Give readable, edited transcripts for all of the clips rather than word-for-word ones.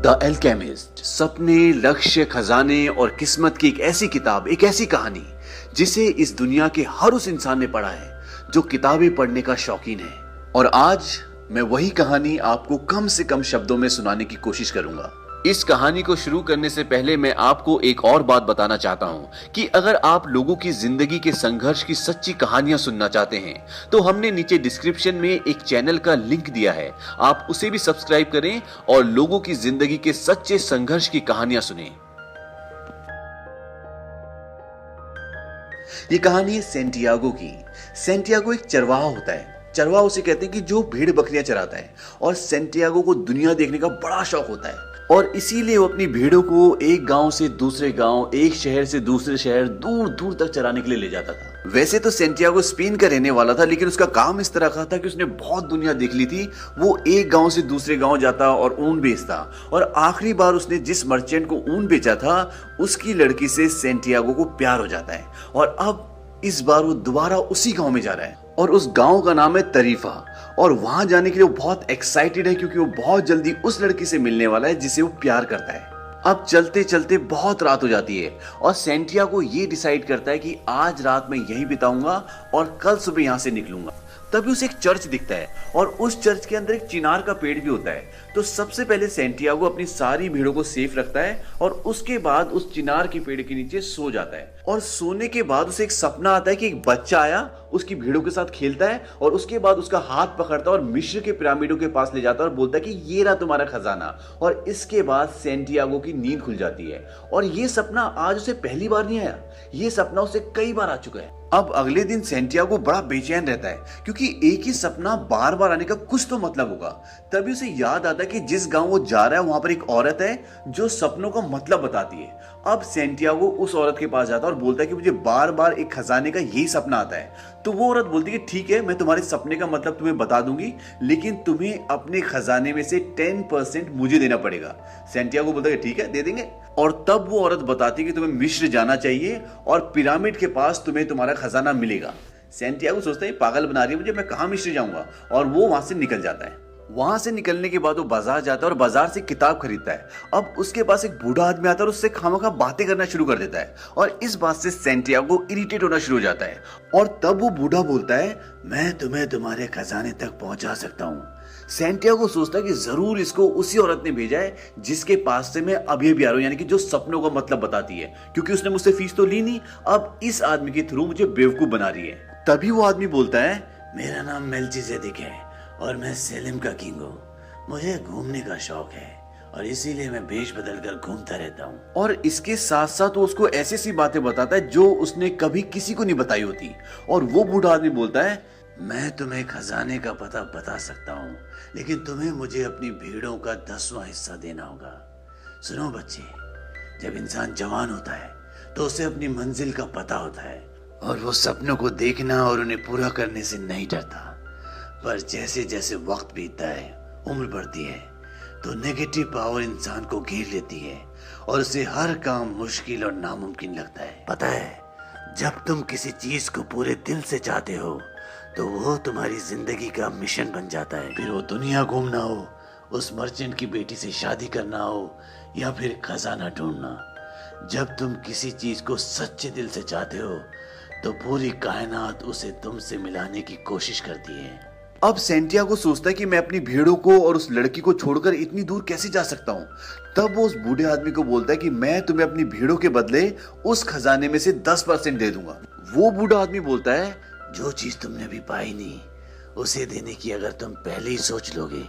The alchemist, सपने, लक्ष्य, खजाने और किस्मत की एक ऐसी किताब, एक ऐसी कहानी जिसे इस दुनिया के हर उस इंसान ने पढ़ा है जो किताबें पढ़ने का शौकीन है। और आज मैं वही कहानी आपको कम से कम शब्दों में सुनाने की कोशिश करूंगा। इस कहानी को शुरू करने से पहले मैं आपको एक और बात बताना चाहता हूं कि अगर आप लोगों की जिंदगी के संघर्ष की सच्ची कहानियां सुनना चाहते हैं तो हमने नीचे डिस्क्रिप्शन में एक चैनल का लिंक दिया है, आप उसे भी सब्सक्राइब करें और लोगों की जिंदगी के सच्चे संघर्ष की कहानियां सुनें। ये कहानी है सेंटियागो की। सेंटियागो एक चरवाहा होता है। चरवाहा उसे कहते हैं कि जो भेड़ बकरियां चराता है, और सेंटियागो को दुनिया देखने का बड़ा शौक होता है और इसीलिए वो अपनी भेड़ों को एक गांव से दूसरे गांव, एक शहर से दूसरे शहर, दूर दूर तक चराने के लिए ले जाता था। वैसे तो सेंटियागो स्पेन का रहने वाला था, लेकिन उसका काम इस तरह का था कि उसने बहुत दुनिया देख ली थी। वो एक गांव से दूसरे गांव जाता और ऊन बेचता, और आखिरी बार उसने जिस मर्चेंट को ऊन बेचा था उसकी लड़की से सेंटियागो को प्यार हो जाता है। और अब इस बार वो दोबारा उसी गांव में जा रहा है और उस गांव का नाम है तरीफा। और वहां जाने के लिए वो बहुत एक्साइटेड है क्योंकि वो बहुत जल्दी उस लड़की से मिलने वाला है जिसे वो प्यार करता है। अब चलते चलते बहुत रात हो जाती है और सेंटियागो ये डिसाइड करता है कि आज रात मैं यहीं बिताऊंगा और कल सुबह यहां से निकलूंगा। तभी उसे एक चर्च दिखता है और उस चर्च के अंदर एक चिनार का पेड़ भी होता है। तो सबसे पहले सेंटियागो अपनी सारी भीड़ों को सेफ रखता है और उसके बाद उस चिनार के पेड़ के नीचे सो जाता है। और सोने के बाद उसे एक सपना आता है कि एक बच्चा आया, उसकी भीड़ों के साथ खेलता है और उसके बाद उसका हाथ पकड़ता है और मिस्र के पिरामिडों के पास ले जाता है और बोलता है कि ये रहा तुम्हारा खजाना। और इसके बाद सेंटियागो की नींद खुल जाती है। और ये सपना आज उसे पहली बार नहीं आया, ये सपना उसे कई बार आ चुका है। अब अगले दिन सेंटियागो बड़ा बेचैन रहता है क्योंकि एक ही सपना बार बार आने का कुछ तो मतलब होगा। तभी उसे याद आता है कि जिस गांव वो जा रहा है वहां पर एक औरत है जो सपनों का मतलब बताती है। अब सेंटियागो उस औरत के पास जाता है और बोलता है कि मुझे बार बार एक खजाने का यही सपना आता है। तो वो औरत बोलती है कि ठीक है, मैं तुम्हारे सपने का मतलब तुम्हें बता दूंगी, लेकिन तुम्हें अपने खजाने में से 10% मुझे देना पड़ेगा। सेंटियागो बोलता है ठीक है, दे देंगे। और तब वो औरत बताती है कि तुम्हें मिस्र जाना चाहिए और पिरामिड के पास तुम्हें तुम्हारा खजाना मिलेगा। सेंटियागो सोचता है पागल बना रही है मुझे, मैं कहां मिस्र जाऊंगा, और वो वहां से निकल जाता है। वहां से निकलने के बाद वो बाजार जाता है और बाजार से किताब खरीदता है। अब उसके पास एक बूढ़ा आदमी आता है और उससे खामखा बातें करना शुरू कर देता है और इस बात से सेंटियागो इरिटेट होना शुरू हो जाता है। और तब वो बूढ़ा बोलता है मैं तुम्हें तुम्हारे खजाने तक पहुंचा सकता हूँ। सेंटियागो सोचता है कि जरूर इसको उसी औरत ने भेजा है जिसके पास से मैं अभी अभी आ रहा हूं, यानी कि जो सपनों का मतलब बताती है, क्योंकि उसने मुझसे फीस तो ली नहीं, अब इस आदमी के थ्रू मुझे बेवकूफ बना रही है। तभी वो आदमी बोलता है मेरा नाम मेल्किसेदेक है और मैं सेलेम का किंग हूँ। मुझे घूमने का शौक है और इसीलिए मैं भेष बदल कर घूमता रहता हूँ। और इसके साथ साथ वो उसको ऐसी सी बातें बताता है जो उसने कभी किसी को नहीं बताई होती। और वो बूढ़ा आदमी बोलता है मैं तुम्हें खजाने का पता बता सकता हूँ, लेकिन तुम्हें मुझे अपनी भीड़ों का 10वां हिस्सा देना होगा। सुनो बच्चे, जब इंसान जवान होता है तो उसे अपनी मंजिल का पता होता है और वो सपनों को देखना और उन्हें पूरा करने से नहीं डरता। पर जैसे जैसे वक्त बीतता है, उम्र बढ़ती है, तो नेगेटिव पावर इंसान को घेर लेती है और उसे हर काम मुश्किल और नामुमकिन लगता है। पता है, जब तुम किसी चीज को पूरे दिल से चाहते हो तो वो तुम्हारी जिंदगी का मिशन बन जाता है। फिर वो दुनिया घूमना हो, उस मर्चेंट की बेटी से शादी करना हो, या फिर खजाना ढूंढना। जब तुम किसी चीज को सच्चे दिल से चाहते हो तो पूरी कायनात उसे तुमसे मिलाने की कोशिश करती है। अब सेंटियागो सोचता है कि मैं अपनी भेड़ों को और उस लड़की को छोड़कर इतनी दूर कैसे जा सकता हूँ। तब वो उस बूढ़े आदमी को बोलता है कि मैं तुम्हें अपनी भेड़ों के बदले उस खजाने में से 10% दे दूंगा। वो बूढ़ा आदमी बोलता है जो चीज तुमने अभी पाई नहीं, उसे देने की अगर तुम पहले ही सोच लोगे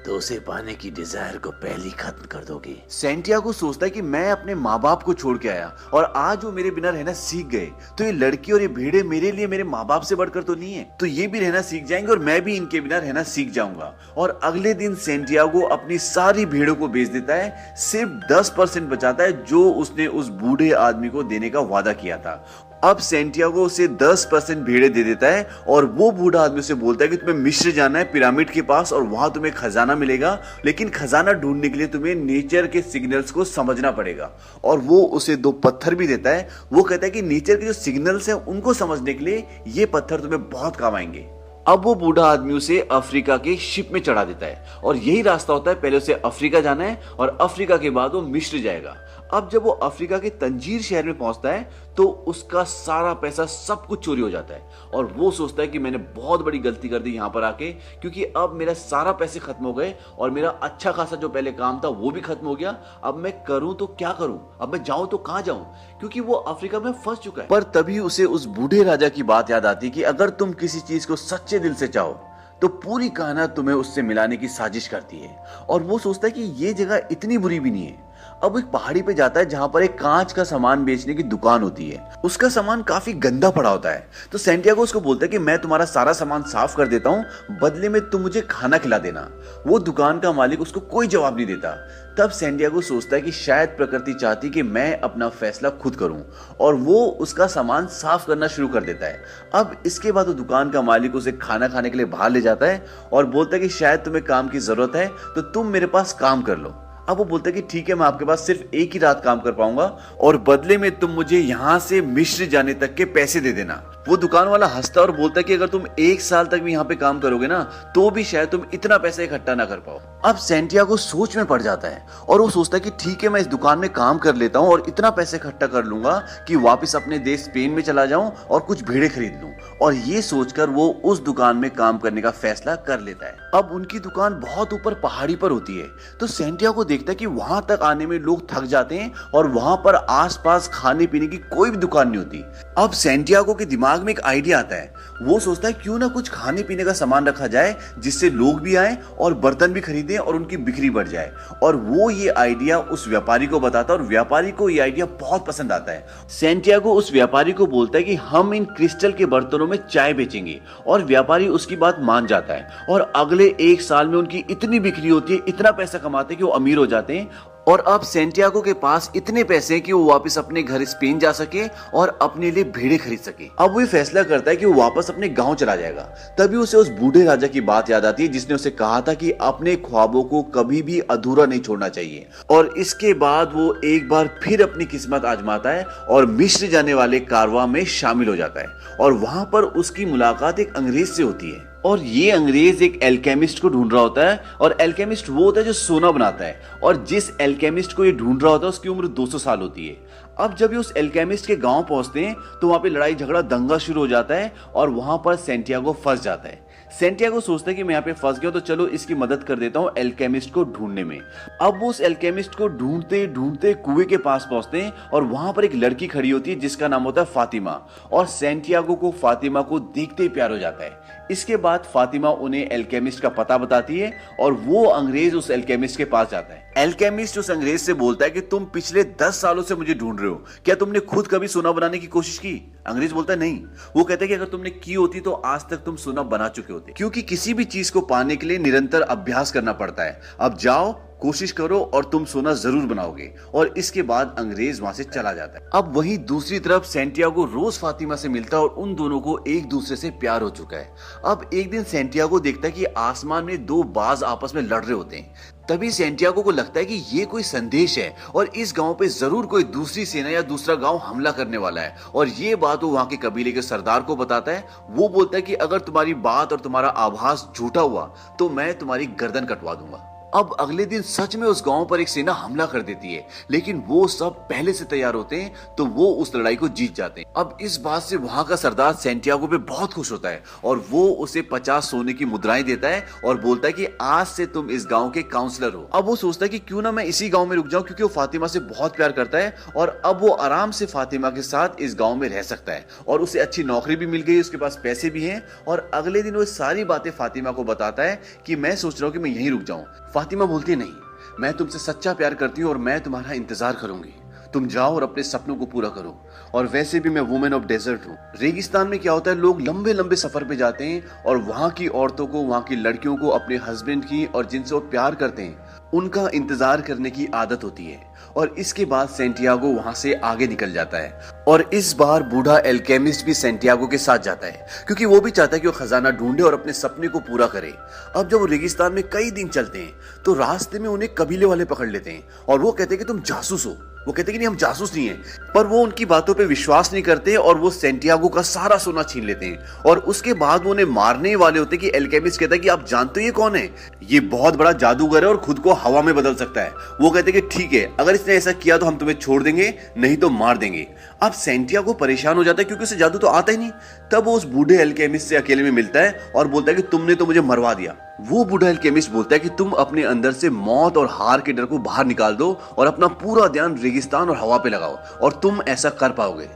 तो उसे पाने की डिजायर को पहले ही खत्म कर दोगे। सेंटियागो सोचता है कि मैं अपने माँ बाप को छोड़ के आया और आज वो मेरे बिना रहना सीख गए, तो ये लड़की और ये भेड़े मेरे लिए मेरे माँ बाप से बढ़कर तो नहीं है, तो ये भी रहना सीख जाएंगे और मैं भी इनके बिना रहना सीख जाऊंगा। और अगले दिन सेंटियागो अपनी सारी भेड़ों को बेच देता है, सिर्फ 10% बचाता है जो उसने उस बूढ़े आदमी को देने का वादा किया था। अब सेंटियागो उसे 10% भेड़े दे देता है और वो बूढ़ा आदमी से बोलता है कि तुम्हें मिस्र जाना है पिरामिड के पास और वहां तुम्हें खजाना मिलेगा, लेकिन खजाना ढूंढने के लिए तुम्हें नेचर के सिग्नल्स को समझना पड़ेगा। और वो उसे 2 पत्थर भी देता है। वो कहता है कि नेचर के जो सिग्नल्स हैं उनको समझने के लिए ये पत्थर तुम्हें बहुत काम आएंगे। अब वो बूढ़ा आदमी उसे अफ्रीका के शिप में चढ़ा देता है और यही रास्ता होता है, पहले उसे अफ्रीका जाना है और अफ्रीका के बाद वो मिस्र जाएगा। अब जब वो अफ्रीका के तंजीर शहर में पहुंचता है तो उसका सारा पैसा सब कुछ चोरी हो जाता है और वो सोचता है कि मैंने बहुत बड़ी गलती कर दी यहाँ पर आके, क्योंकि अब मेरा सारा पैसे खत्म हो गए और मेरा अच्छा खासा जो पहले काम था वो भी खत्म हो गया। अब मैं करूं तो क्या करूं, अब मैं जाऊं तो कहां जाऊं, क्योंकि वो अफ्रीका में फंस चुका है। पर तभी उसे उस बूढ़े राजा की बात याद आती है कि अगर तुम किसी चीज को सच्चे दिल से चाहो तो पूरी कायनात तुम्हें उससे मिलाने की साजिश करती है। और वो सोचता है कि ये जगह इतनी बुरी भी नहीं है। अब वो एक पहाड़ी पे जाता है जहां पर एक कांच का सामान बेचने की दुकान होती है। उसका सामान काफी गंदा पड़ा होता है, तो सैंटियागो उसको बोलता है कि मैं तुम्हारा सारा सामान साफ कर देता हूँ, बदले में तुम मुझे खाना खिला देना। वो दुकान का मालिक उसको कोई जवाब नहीं देता। तब सैंटियागो सोचता है कि शायद प्रकृति चाहती कि मैं अपना फैसला खुद करूं और वो उसका सामान साफ करना शुरू कर देता है। अब इसके बाद वो दुकान का मालिक उसे खाना खाने के लिए बाहर ले जाता है और बोलता है कि शायद तुम्हें काम की जरूरत है तो तुम मेरे पास काम कर लो। अब वो बोलता है कि ठीक है, मैं आपके पास सिर्फ एक ही रात काम कर पाऊंगा और बदले में तुम मुझे यहाँ से मिस्र जाने तक के पैसे दे देना। वो दुकान वाला हंसता और बोलता है कि अगर तुम 1 साल तक भी यहाँ पे काम करोगे ना तो भी शायद तुम इतना पैसा इकट्ठा ना कर पाओ। अब सैंटियागो सोच में पड़ जाता है और वो सोचता है कि ठीक है, मैं इस दुकान में काम कर लेता हूँ और इतना पैसे इकट्ठा कर लूंगा कि वापस अपने देश स्पेन में चला जाऊं और कुछ भेड़े खरीद लूं। और ये सोचकर वो उस दुकान में काम करने का फैसला कर लेता है। अब उनकी दुकान बहुत ऊपर पहाड़ी पर होती है, तो सैंटियागो देखता है कि वहां तक आने में लोग थक जाते हैं और वहां पर आसपास खाने पीने की कोई भी दुकान नहीं होती। अब सैंटियागो के दिमाग में एक आइडिया आता है। वो सोचता है क्यों ना कुछ खाने पीने का सामान रखा जाए जिससे लोग भी आए और बर्तन भी खरीदें और उनकी बिक्री बढ़ जाए। और वो ये आइडिया उस व्यापारी को बताता है और व्यापारी को ये आइडिया बहुत पसंद आता है। सैंटियागो उस व्यापारी को बोलता है कि हम इन क्रिस्टल के बर्तनों में चाय बेचेंगे और व्यापारी उसकी बात मान जाता है और अगले 1 साल में उनकी इतनी बिक्री होती है, इतना पैसा कमाते हैं कि वो अमीर हो जाते हैं। और अब सैंटियागो के पास इतने पैसे हैं कि वो वापस अपने घर स्पेन जा सके और अपने लिए भेड़े खरीद सके। अब वो ये फैसला करता है कि वो वापस अपने गांव चला जाएगा। तभी उसे उस बूढ़े राजा की बात याद आती है जिसने उसे कहा था कि अपने ख्वाबों को कभी भी अधूरा नहीं छोड़ना चाहिए। और इसके बाद वो एक बार फिर अपनी किस्मत आजमाता है और मिस्र जाने वाले कारवां में शामिल हो जाता है और वहां पर उसकी मुलाकात एक अंग्रेज से होती है। और ये अंग्रेज एक एल्केमिस्ट को ढूंढ रहा होता है और एल्केमिस्ट वो होता है जो सोना बनाता है और जिस एल्केमिस्ट को ये ढूंढ रहा होता है उसकी उम्र 200 साल होती है। अब जब ये उस एल्केमिस्ट के गांव पहुंचते हैं तो वहां पे लड़ाई झगड़ा दंगा शुरू हो जाता है और वहां पर सैंटियागो फंस जाता है। सैंटियागो सोचता है कि मैं यहाँ पे फंस गया तो चलो इसकी मदद कर देता हूँ एल्केमिस्ट को ढूंढने में। अब वो उस एल्केमिस्ट को ढूंढते ढूंढते कुएं के पास पहुंचते हैं और वहां पर एक लड़की खड़ी होती है जिसका नाम होता है फातिमा। और सैंटियागो को फातिमा को देखते ही प्यार हो जाता है। इसके बाद फातिमा उन्हें एल्केमिस्ट का पता बताती है और वो अंग्रेज उस एल्केमिस्ट के पास जाता है। एल्केमिस्ट उस अंग्रेज से बोलता है कि तुम पिछले 10 सालों से मुझे ढूंढ रहे हो, क्या तुमने खुद कभी सोना बनाने की कोशिश की? अंग्रेज बोलता है नहीं। वो कहता है कि अगर तुमने की होती तो आज तक तुम सोना बना चुके होते, क्योंकि किसी भी चीज को पाने के लिए निरंतर अभ्यास करना पड़ता है। अब जाओ, कोशिश करो और तुम सोना जरूर बनाओगे। और इसके बाद अंग्रेज वहां से चला जाता है। अब वहीं दूसरी तरफ सैंटियागो रोज फातिमा से मिलता है और उन दोनों को एक दूसरे से प्यार हो चुका है। अब एक दिन सैंटियागो देखता है कि आसमान में 2 बाज आपस में लड़ रहे होते हैं। तभी सैंटियागो को लगता है कि ये कोई संदेश है और इस गांव पे जरूर कोई दूसरी सेना या दूसरा गांव हमला करने वाला है। और ये बात वो वहां के कबीले के सरदार को बताता है। वो बोलता है कि अगर तुम्हारी बात और तुम्हारा आभास झूठा हुआ तो मैं तुम्हारी गर्दन कटवा दूंगा। अब अगले दिन सच में उस गांव पर एक सेना हमला कर देती है, लेकिन वो सब पहले से तैयार होते हैं तो वो उस लड़ाई को जीत जाते हैं। अब इस बात से वहां का सरदार सैंटियागो पे बहुत खुश होता है और वो उसे 50 सोने की मुद्राएं देता है और बोलता है कि आज से तुम इस गांव के काउंसलर हो। अब वो सोचता है कि क्यों ना मैं इसी गांव में रुक जाऊं, क्योंकि वो फातिमा से बहुत प्यार करता है और अब वो आराम से फातिमा के साथ इस गांव में रह सकता है और उसे अच्छी नौकरी भी मिल गई, उसके पास पैसे भी हैं। और अगले दिन वो सारी बातें फातिमा को बताता है कि मैं सोच रहा हूँ कि मैं यहीं रुक जाऊं। फातिमा बोलती नहीं, मैं तुमसे सच्चा प्यार करती हूँ और मैं तुम्हारा इंतजार करूंगी। तुम जाओ और अपने सपनों को पूरा करो। और वैसे भी मैं वुमेन ऑफ डेजर्ट हूँ। रेगिस्तान में क्या होता है, लोग लंबे लंबे सफर पे जाते हैं और वहां की औरतों को, वहां की लड़कियों को अपने हस्बैंड की और जिनसे वो प्यार करते हैं उनका इंतजार करने की आदत होती है और इसके बाद सेंटियागो वहां से आगे निकल जाता है। और इस बार बूढ़ा एल्केमिस्ट भी सेंटियागो के साथ जाता है क्योंकि वो भी चाहता है कि वो खजाना ढूंढे और अपने सपने को पूरा करे। अब जब वो रेगिस्तान में कई दिन चलते हैं तो रास्ते में उन्हें कबीले वाले पकड़ लेते हैं और वो कहते हैं कि तुम जासूस हो। वो कहते हैं कि नहीं, हम जासूस नहीं हैं, पर वो उनकी बातों पे विश्वास नहीं करते और वो सेंटियागो का सारा सोना छीन लेते हैं। और उसके बाद वो उन्हें मारने वाले होते हैं कि एल्केमिस्ट कहता है कि आप जानते हो ये कौन है, ये बहुत बड़ा जादूगर है और खुद को हवा में बदल सकता है। वो कहते हैं कि ठीक है, अगर इसने ऐसा किया तो हम तुम्हें छोड़ देंगे, नहीं तो मार देंगे। अब सेंटियागो परेशान हो जाता है क्योंकि उसे जादू तो आता ही नहीं। तब वो उस बूढ़े एल्केमिस्ट से अकेले में मिलता है और बोलता है कि तुमने तो मुझे मरवा दिया। वो बूढ़ा एल्केमिस्ट बोलता है कि तुम अपने अंदर से मौत और हार के डर को बाहर निकाल दो और अपना पूरा ध्यान रेगिस्तान और हवा पे लगाओ और तुम ऐसा कर पाओगे।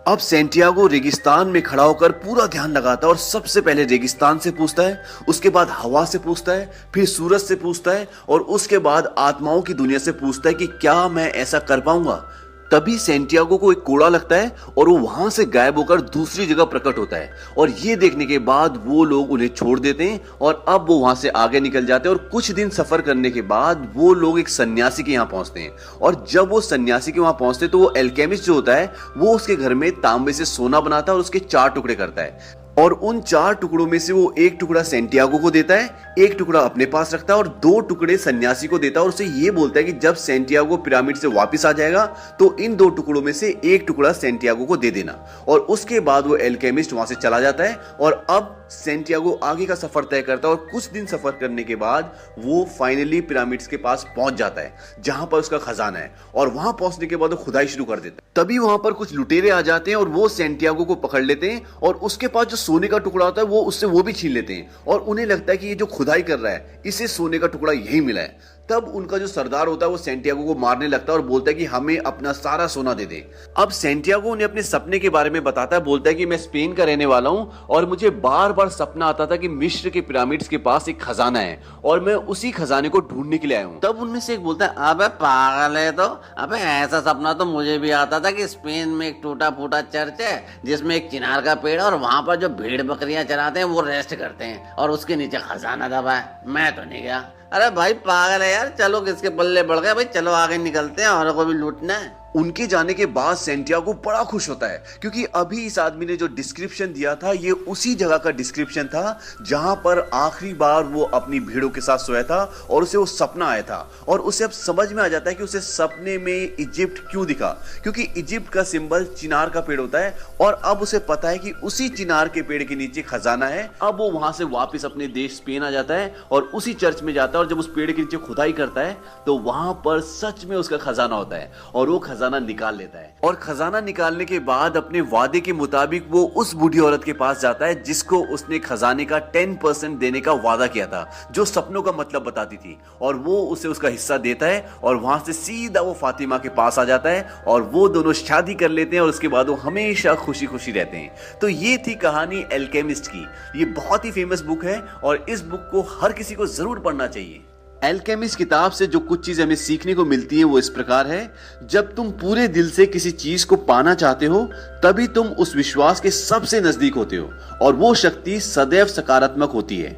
अब सेंटियागो रेगिस्तान में खड़ा होकर पूरा ध्यान लगाता है और सबसे पहले रेगिस्तान से पूछता है, उसके बाद हवा से पूछता है, फिर सूरज से पूछता है और उसके बाद आत्माओं की दुनिया से पूछता है कि क्या मैं ऐसा कर पाऊंगा। तभी सेंटियागो को एक कोड़ा लगता है और वो वहां से गायब होकर दूसरी जगह प्रकट होता है। और ये देखने के बाद वो लोग उन्हें छोड़ देते हैं और अब वो वहां से आगे निकल जाते हैं। और कुछ दिन सफर करने के बाद वो लोग एक सन्यासी के यहाँ पहुंचते हैं। और जब वो सन्यासी के वहां पहुंचते हैं तो वो एल्केमिस्ट जो होता है वो उसके घर में तांबे से सोना बनाता है और उसके 4 टुकड़े करता है। और उन 4 टुकड़ों में से वो एक टुकड़ा सेंटियागो को देता है, एक टुकड़ा अपने पास रखता है और 2 टुकड़े सन्यासी को देता है। और उसे ये बोलता है कि जब सेंटियागो पिरामिड से वापस आ जाएगा तो इन 2 टुकड़ों में से एक टुकड़ा सेंटियागो को दे देना। और उसके बाद वो एल्केमिस्ट वहां से चला जाता है और अब सेंटियागो आगे का सफर तय करता है। और कुछ दिन सफर करने के बाद वो फाइनली पिरामिड्स के पास पहुंच जाता है जहां पर उसका खजाना है। और वहां पहुंचने के बाद वो खुदाई शुरू कर देता है। तभी वहां पर कुछ लुटेरे आ जाते हैं और वो सेंटियागो को पकड़ लेते हैं और उसके पास जो सोने का टुकड़ा होता है वो उससे वो भी छीन लेते हैं। और उन्हें लगता है कि ये जो खुदाई कर रहा है इसे सोने का टुकड़ा यही मिला है। तब उनका जो सरदार होता है वो सेंटियागो को मारने लगता है और बोलता है कि हमें अपना सारा सोना दे दे। अब सेंटियागो उन्हें अपने सपने के बारे में बताता है, बोलता है कि मैं स्पेन का रहने वाला हूं और मुझे बार बार सपना आता था कि मिस्र के पिरामिड्स के पास एक खजाना है और मैं उसी खजाने को ढूंढने के लिए आया हूं। तब उनमें से एक बोलता है, अबे पागल है तो, अबे ऐसा सपना तो मुझे भी आता था कि स्पेन में एक टूटा फूटा चर्च है जिसमें एक चिनार का पेड़ और वहां पर जो भेड़ बकरियां चराते हैं वो रेस्ट करते हैं और उसके नीचे खजाना दबा है। मैं तो नहीं गया। अरे भाई पागल है यार, चलो किसके पल्ले बढ़ गए भाई, चलो आगे निकलते हैं और को भी लूटना है। उनके जाने के बाद सेंटियागो बड़ा खुश होता है क्योंकि अभी इस आदमी ने जो डिस्क्रिप्शन दिया था ये उसी जगह का डिस्क्रिप्शन था जहां पर आखिरी बार वो अपनी भीड़ों के साथ सोया था और उसे वो सपना आया था। और उसे अब समझ में आ जाता है कि उसे सपने में इजिप्ट क्यों दिखा, क्योंकि इजिप्ट का सिंबल चिनार का पेड़ होता है। और अब उसे पता है कि उसी चिनार के पेड़ के नीचे खजाना है। अब वो वहां से वापस अपने देश स्पेन आ जाता है और उसी चर्च में जाता है और जब उस पेड़ के नीचे खुदाई करता है तो वहां पर सच में उसका खजाना होता है और वो खजाना निकाल लेता है। और खजाना निकालने के बाद अपने वादे के मुताबिक वो उस बूढ़ी औरत के पास जाता है जिसको उसने खजाने का 10% देने का वादा किया था, जो सपनों का मतलब बताती थी। और वो उसे उसका हिस्सा देता है और वहां से सीधा वो फातिमा के पास आ जाता है और वो दोनों शादी कर लेते हैं और उसके बाद वो हमेशा खुशी खुशी रहते हैं। तो ये थी कहानी एल्केमिस्ट की। ये बहुत ही फेमस बुक है और इस बुक को हर किसी को जरूर पढ़ना चाहिए। एल्केमिस्ट किताब से जो कुछ चीजें हमें सीखने को मिलती हैं वो इस प्रकार है, जब तुम पूरे दिल से किसी चीज को पाना चाहते हो तभी तुम उस विश्वास के सबसे नजदीक होते हो और वो शक्ति सदैव सकारात्मक होती है।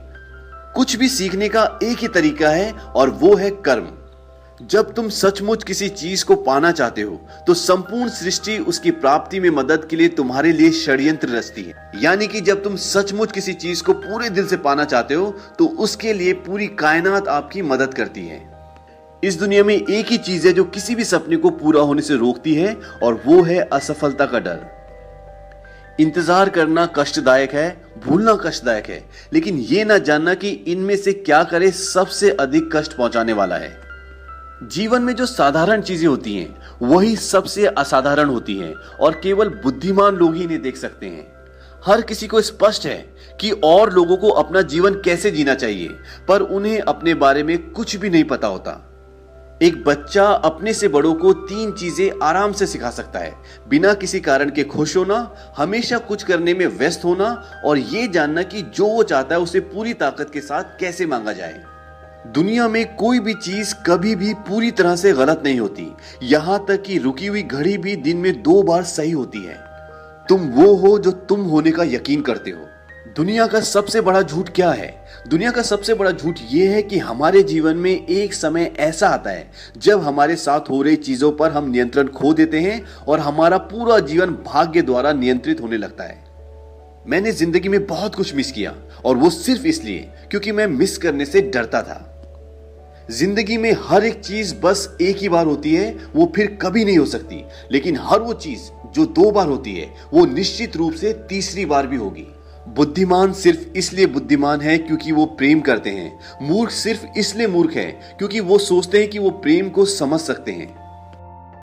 कुछ भी सीखने का एक ही तरीका है और वो है कर्म। जब तुम सचमुच किसी चीज को पाना चाहते हो तो संपूर्ण सृष्टि उसकी प्राप्ति में मदद के लिए तुम्हारे लिए षड्यंत्र रचती है। यानी कि जब तुम सचमुच किसी चीज को पूरे दिल से पाना चाहते हो तो उसके लिए पूरी कायनात आपकी मदद करती है। इस दुनिया में एक ही चीज है जो किसी भी सपने को पूरा होने से रोकती है और वो है असफलता का डर। इंतजार करना कष्टदायक है, भूलना कष्टदायक है, लेकिन ये ना जानना कि इनमें से क्या करे सबसे अधिक कष्ट पहुंचाने वाला है। जीवन में जो साधारण चीजें होती हैं वही सबसे असाधारण होती हैं और केवल बुद्धिमान लोग ही इन्हें देख सकते हैं। हर किसी को स्पष्ट है कि और लोगों को अपना जीवन कैसे जीना चाहिए, पर उन्हें अपने बारे में कुछ भी नहीं पता होता। एक बच्चा अपने से बड़ों को 3 चीजें आराम से सिखा सकता है, बिना किसी कारण के खुश होना, हमेशा कुछ करने में व्यस्त होना और ये जानना कि जो वो चाहता है उसे पूरी ताकत के साथ कैसे मांगा जाए। दुनिया में कोई भी चीज कभी भी पूरी तरह से गलत नहीं होती, यहां तक कि रुकी हुई घड़ी भी दिन में 2 बार सही होती है। तुम वो हो जो तुम होने का यकीन करते हो। दुनिया का सबसे बड़ा झूठ क्या है? दुनिया का सबसे बड़ा झूठ ये है कि हमारे जीवन में एक समय ऐसा आता है जब हमारे साथ हो रही चीजों पर हम नियंत्रण खो देते हैं और हमारा पूरा जीवन भाग्य द्वारा नियंत्रित होने लगता है। मैंने जिंदगी में बहुत कुछ मिस किया और वो सिर्फ इसलिए क्योंकि मैं मिस करने से डरता था। जिंदगी में हर एक चीज बस एक ही बार होती है, वो फिर कभी नहीं हो सकती, लेकिन हर वो चीज जो 2 बार होती है वो निश्चित रूप से तीसरी बार भी होगी। बुद्धिमान सिर्फ इसलिए बुद्धिमान है क्योंकि वो प्रेम करते हैं। मूर्ख सिर्फ इसलिए मूर्ख है क्योंकि वो सोचते हैं कि वो प्रेम को समझ सकते हैं।